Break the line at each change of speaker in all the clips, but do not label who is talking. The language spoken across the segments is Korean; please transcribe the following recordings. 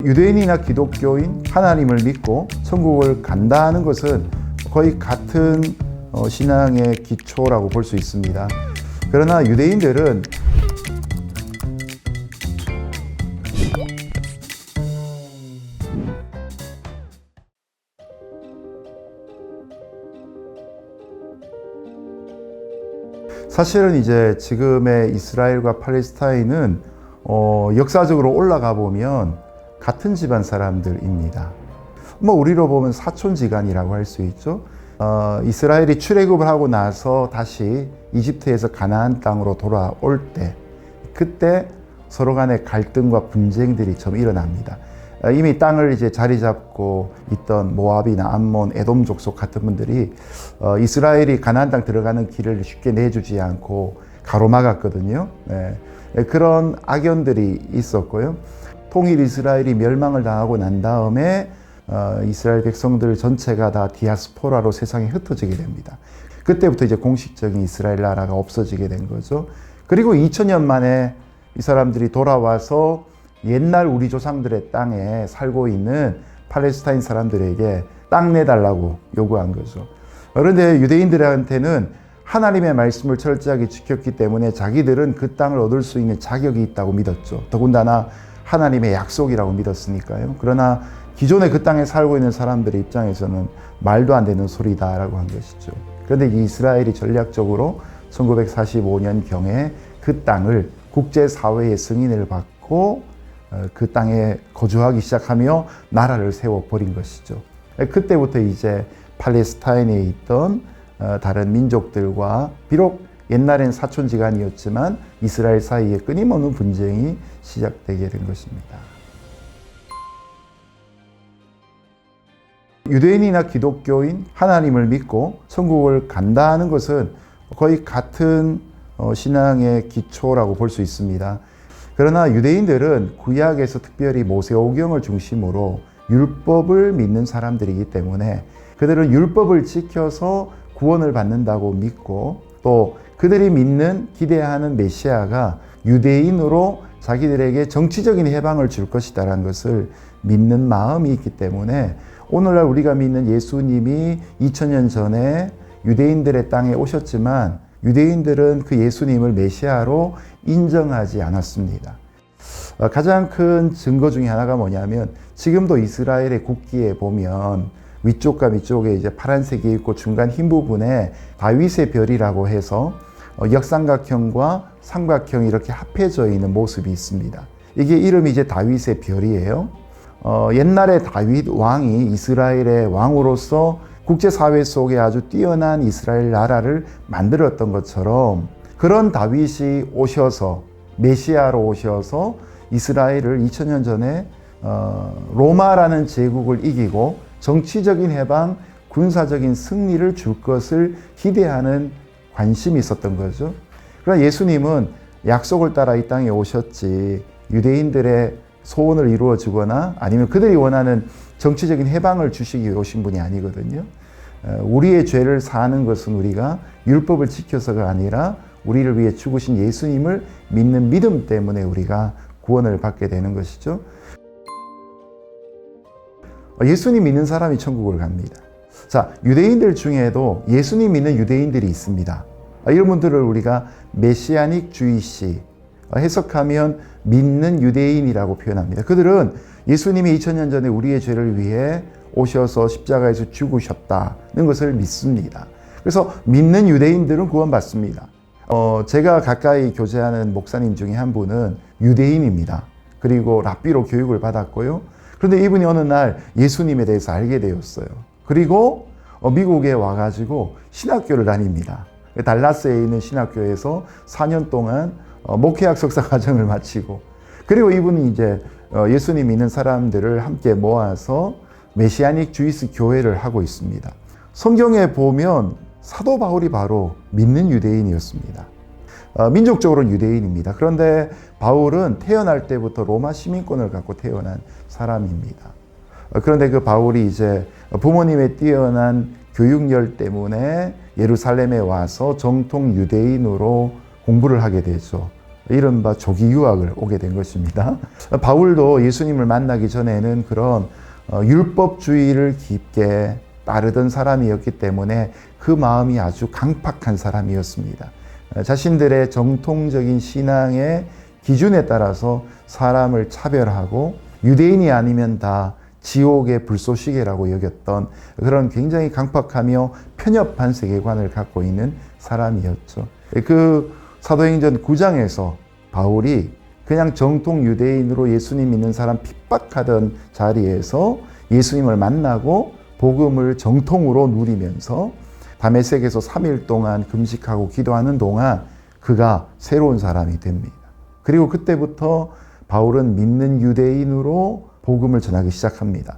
유대인이나 기독교인 하나님을 믿고 천국을 간다는 것은 거의 같은 신앙의 기초라고 볼 수 있습니다. 그러나 유대인들은 사실은 이제 지금의 이스라엘과 팔레스타인은 역사적으로 올라가 보면 같은 집안 사람들입니다. 우리로 보면 사촌지간이라고 할 수 있죠. 이스라엘이 출애굽을 하고 나서 다시 이집트에서 가나안 땅으로 돌아올 때, 그때 서로 간의 갈등과 분쟁들이 좀 일어납니다. 이미 땅을 이제 자리 잡고 있던 모압이나 암몬, 에돔 족속 같은 분들이 이스라엘이 가나안 땅 들어가는 길을 쉽게 내주지 않고 가로막았거든요. 그런 악연들이 있었고요. 통일 이스라엘이 멸망을 당하고 난 다음에 이스라엘 백성들 전체가 다 디아스포라로 세상에 흩어지게 됩니다. 그때부터 이제 공식적인 이스라엘 나라가 없어지게 된 거죠. 그리고 2000년 만에 이 사람들이 돌아와서 옛날 우리 조상들의 땅에 살고 있는 팔레스타인 사람들에게 땅 내달라고 요구한 거죠. 그런데 유대인들한테는 하나님의 말씀을 철저하게 지켰기 때문에 자기들은 그 땅을 얻을 수 있는 자격이 있다고 믿었죠. 더군다나 하나님의 약속이라고 믿었으니까요. 그러나 기존에 그 땅에 살고 있는 사람들의 입장에서는 말도 안 되는 소리다라고 한 것이죠. 그런데 이스라엘이 전략적으로 1945년경에 그 땅을 국제사회의 승인을 받고 그 땅에 거주하기 시작하며 나라를 세워버린 것이죠. 그때부터 이제 팔레스타인에 있던 다른 민족들과 비록 옛날엔 사촌지간이었지만 이스라엘 사이에 끊임없는 분쟁이 시작되게 된 것입니다. 유대인이나 기독교인 하나님을 믿고 천국을 간다는 것은 거의 같은 신앙의 기초라고 볼 수 있습니다. 그러나 유대인들은 구약에서 특별히 모세오경을 중심으로 율법을 믿는 사람들이기 때문에 그들은 율법을 지켜서 구원을 받는다고 믿고 또 그들이 믿는 기대하는 메시아가 유대인으로 자기들에게 정치적인 해방을 줄 것이다라는 것을 믿는 마음이 있기 때문에 오늘날 우리가 믿는 예수님이 2000년 전에 유대인들의 땅에 오셨지만 유대인들은 그 예수님을 메시아로 인정하지 않았습니다. 가장 큰 증거 중에 하나가 뭐냐면 지금도 이스라엘의 국기에 보면 위쪽과 밑쪽에 이제 파란색이 있고 중간 흰 부분에 다윗의 별이라고 해서 역삼각형과 삼각형이 이렇게 합해져 있는 모습이 있습니다. 이게 이름이 이제 다윗의 별이에요. 옛날에 다윗 왕이 이스라엘의 왕으로서 국제사회 속에 아주 뛰어난 이스라엘 나라를 만들었던 것처럼 그런 다윗이 오셔서 메시아로 오셔서 이스라엘을 2000년 전에 로마라는 제국을 이기고 정치적인 해방, 군사적인 승리를 줄 것을 기대하는 관심이 있었던 거죠. 그러나 예수님은 약속을 따라 이 땅에 오셨지 유대인들의 소원을 이루어 주거나 아니면 그들이 원하는 정치적인 해방을 주시기 위해 오신 분이 아니거든요. 우리의 죄를 사하는 것은 우리가 율법을 지켜서가 아니라 우리를 위해 죽으신 예수님을 믿는 믿음 때문에 우리가 구원을 받게 되는 것이죠. 예수님 믿는 사람이 천국을 갑니다. 자, 유대인들 중에도 예수님 믿는 유대인들이 있습니다. 이런 분들을 우리가 메시아닉 주이시, 해석하면 믿는 유대인이라고 표현합니다. 그들은 예수님이 2000년 전에 우리의 죄를 위해 오셔서 십자가에서 죽으셨다는 것을 믿습니다. 그래서 믿는 유대인들은 구원받습니다. 제가 가까이 교제하는 목사님 중에 한 분은 유대인입니다. 그리고 랍비로 교육을 받았고요. 그런데 이분이 어느 날 예수님에 대해서 알게 되었어요. 그리고 미국에 와가지고 신학교를 다닙니다. 달라스에 있는 신학교에서 4년 동안 목회학 석사 과정을 마치고 그리고 이분이 이제 예수님 믿는 사람들을 함께 모아서 메시아닉 주이스 교회를 하고 있습니다. 성경에 보면 사도 바울이 바로 믿는 유대인이었습니다. 민족적으로는 유대인입니다. 그런데 바울은 태어날 때부터 로마 시민권을 갖고 태어난 사람입니다. 그런데 그 바울이 이제 부모님의 뛰어난 교육열 때문에 예루살렘에 와서 정통 유대인으로 공부를 하게 되죠. 이른바 조기 유학을 오게 된 것입니다. 바울도 예수님을 만나기 전에는 그런 율법주의를 깊게 따르던 사람이었기 때문에 그 마음이 아주 강팍한 사람이었습니다. 자신들의 정통적인 신앙의 기준에 따라서 사람을 차별하고 유대인이 아니면 다 지옥의 불쏘시개라고 여겼던 그런 굉장히 강팍하며 편협한 세계관을 갖고 있는 사람이었죠. 그 사도행전 9장에서 바울이 그냥 정통 유대인으로 예수님 믿는 사람 핍박하던 자리에서 예수님을 만나고 복음을 정통으로 누리면서 다메섹에서 3일 동안 금식하고 기도하는 동안 그가 새로운 사람이 됩니다. 그리고 그때부터 바울은 믿는 유대인으로 복음을 전하기 시작합니다.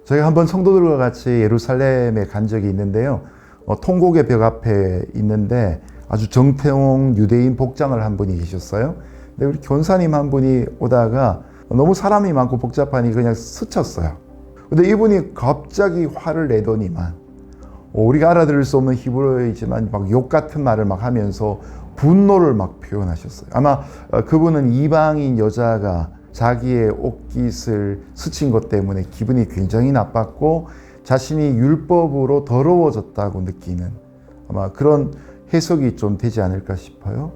저희가 한번 성도들과 같이 예루살렘에 간 적이 있는데요. 통곡의 벽 앞에 있는데 아주 정통 유대인 복장을 한 분이 계셨어요. 근데 우리 교사님 한 분이 오다가 너무 사람이 많고 복잡하니 그냥 스쳤어요. 근데 이분이 갑자기 화를 내더니만 우리가 알아들을 수 없는 히브리어이지만 막 욕 같은 말을 막 하면서 분노를 막 표현하셨어요. 아마 그분은 이방인 여자가 자기의 옷깃을 스친 것 때문에 기분이 굉장히 나빴고 자신이 율법으로 더러워졌다고 느끼는 아마 그런 해석이 좀 되지 않을까 싶어요.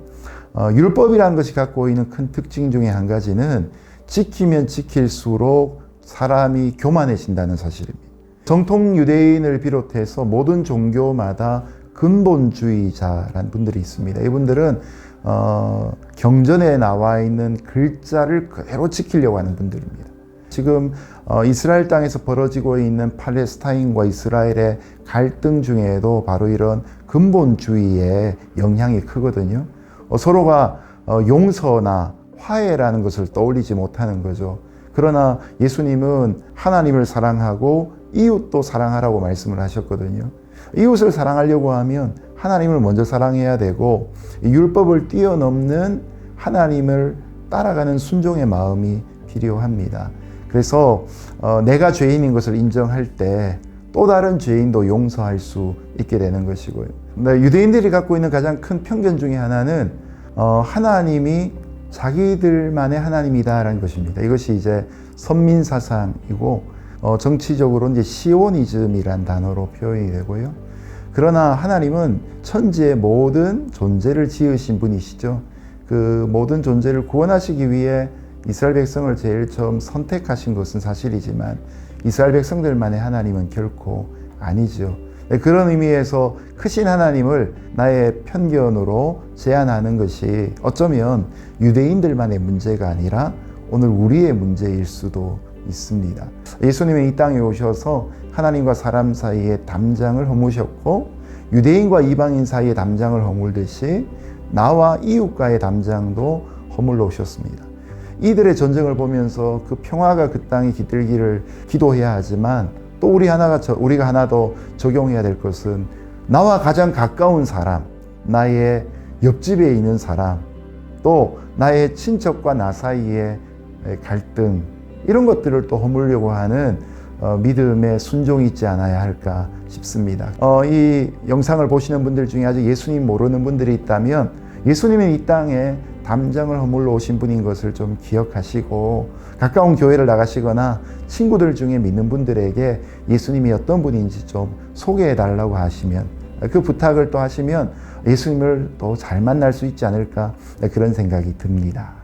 율법이라는 것이 갖고 있는 큰 특징 중에 한 가지는 지키면 지킬수록 사람이 교만해진다는 사실입니다. 정통 유대인을 비롯해서 모든 종교마다 근본주의자라는 분들이 있습니다. 이분들은 경전에 나와 있는 글자를 그대로 지키려고 하는 분들입니다. 지금 이스라엘 땅에서 벌어지고 있는 팔레스타인과 이스라엘의 갈등 중에도 바로 이런 근본주의의 영향이 크거든요. 서로가 용서나 화해라는 것을 떠올리지 못하는 거죠. 그러나 예수님은 하나님을 사랑하고 이웃도 사랑하라고 말씀을 하셨거든요. 이웃을 사랑하려고 하면 하나님을 먼저 사랑해야 되고 율법을 뛰어넘는 하나님을 따라가는 순종의 마음이 필요합니다. 그래서 내가 죄인인 것을 인정할 때 또 다른 죄인도 용서할 수 있게 되는 것이고요. 유대인들이 갖고 있는 가장 큰 편견 중에 하나는 하나님이 자기들만의 하나님이다라는 것입니다. 이것이 이제 선민사상이고 정치적으로 이제 시오니즘이란 단어로 표현이 되고요. 그러나 하나님은 천지의 모든 존재를 지으신 분이시죠. 그 모든 존재를 구원하시기 위해 이스라엘 백성을 제일 처음 선택하신 것은 사실이지만 이스라엘 백성들만의 하나님은 결코 아니죠. 그런 의미에서 크신 하나님을 나의 편견으로 제한하는 것이 어쩌면 유대인들만의 문제가 아니라 오늘 우리의 문제일 수도 있습니다. 예수님이 이 땅에 오셔서 하나님과 사람 사이에 담장을 허무셨고 유대인과 이방인 사이에 담장을 허물듯이 나와 이웃과의 담장도 허물러 오셨습니다. 이들의 전쟁을 보면서 그 평화가 그 땅에 깃들기를 기도해야 하지만 또 우리가 하나 더 적용해야 될 것은 나와 가장 가까운 사람, 나의 옆집에 있는 사람, 또 나의 친척과 나 사이의 갈등 이런 것들을 또 허물려고 하는 믿음의 순종이 있지 않아야 할까 싶습니다. 이 영상을 보시는 분들 중에 아직 예수님 모르는 분들이 있다면 예수님이 이 땅에 담장을 허물러 오신 분인 것을 좀 기억하시고 가까운 교회를 나가시거나 친구들 중에 믿는 분들에게 예수님이 어떤 분인지 좀 소개해 달라고 하시면 그 부탁을 또 하시면 예수님을 또 잘 만날 수 있지 않을까 그런 생각이 듭니다.